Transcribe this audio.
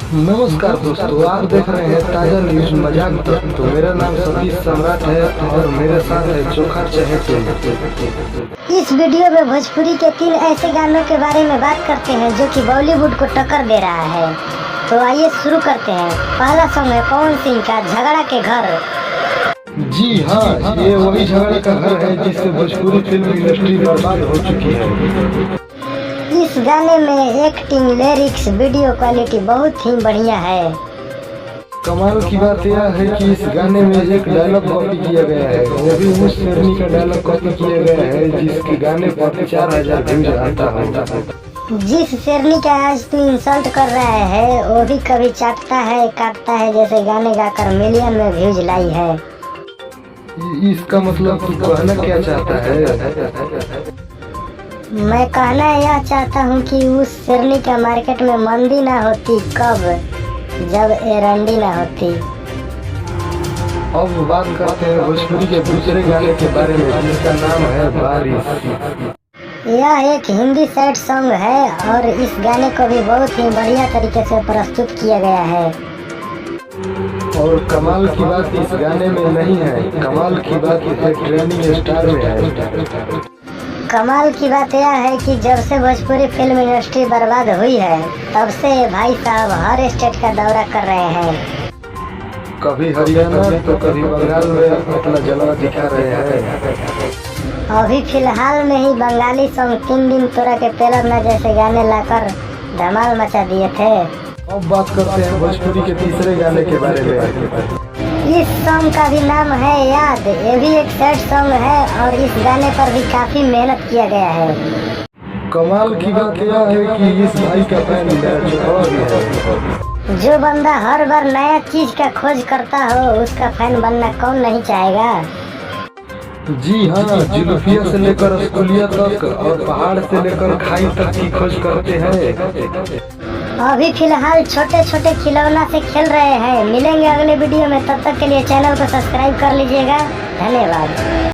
नमस्कार दोस्तों, आप देख रहे हैं ताजा न्यूज मजाक तक। तो मेरा नाम सतीश सम्राट है और मेरे साथ है चोखा चहेते। इस वीडियो में भोजपुरी के 3 ऐसे गानों के बारे में बात करते हैं जो कि बॉलीवुड को टक्कर दे रहा है। तो आइए शुरू करते हैं। पहला सॉन्ग है पवन सिंह का झगड़ा के घर। जी हाँ, ये वही झगड़ा का घर है जिससे भोजपुरी फिल्म इंडस्ट्री बर्बाद हो चुकी है। इस गाने में एक्टिंग, लिरिक्स, वीडियो क्वालिटी बहुत ही बढ़िया है। कमाल की बात यह है कि इस गाने में एक डायलॉग कॉपी किया गया है, वो भी उस शेरनी का डायलॉग कॉपी किया गया है जिसके गाने पर 4000 व्यूज आता है। जिस शेरनी का आज तू इंसल्ट कर रहा है वो भी कभी चाटता है काटता है जैसे गाने गाकर मिलियन में व्यूज लाई है। इसका मतलब तू कहना क्या चाहता है? मैं कहना यह चाहता हूँ कि उस शेरनी का मार्केट में मंदी ना होती कब, जब एरंडी ना होती। अब बात करते हैं भोजपुरी के दूसरे गाने के बारे में जिसका नाम है बारिश। यह एक हिंदी सैड सॉन्ग है और इस गाने को भी बहुत ही बढ़िया तरीके से प्रस्तुत किया गया है। और कमाल की बात इस गाने में नहीं है, कमाल की बात एक ट्रेंडिंग स्टार में है। कमाल की बात यह है कि जब से भोजपुरी फिल्म इंडस्ट्री बर्बाद हुई है तब से भाई साहब हर स्टेट का दौरा कर रहे हैं। कभी हरियाणा तो कभी बंगाल में अपना जलवा दिखा रहे हैं। अभी फिलहाल में ही बंगाली सॉन्ग 3 दिन तोरा के तेलर न जैसे गाने लाकर धमाल मचा दिए थे। अब बात करते हैं भोजपुरी के तीसरे गाने के बारे में। इस सॉन्ग का भी नाम है याद। ये भी एक सैड सॉन्ग है और इस गाने पर भी काफी मेहनत किया गया है। कमाल की बात यह है कि इस भाई का फैन मेरा चोखा भी है। जो बंदा हर बार नया चीज का खोज करता हो उसका फैन बनना कौन नहीं चाहेगा। जी हाँ, जुल्फिया से लेकर रसगुल्लिया तक और पहाड़ से लेकर खाई तक की खोज करते हैं। अभी फिलहाल छोटे छोटे खिलौना से खेल रहे हैं। मिलेंगे अगले वीडियो में, तब तक के लिए चैनल को सब्सक्राइब कर लीजिएगा। धन्यवाद।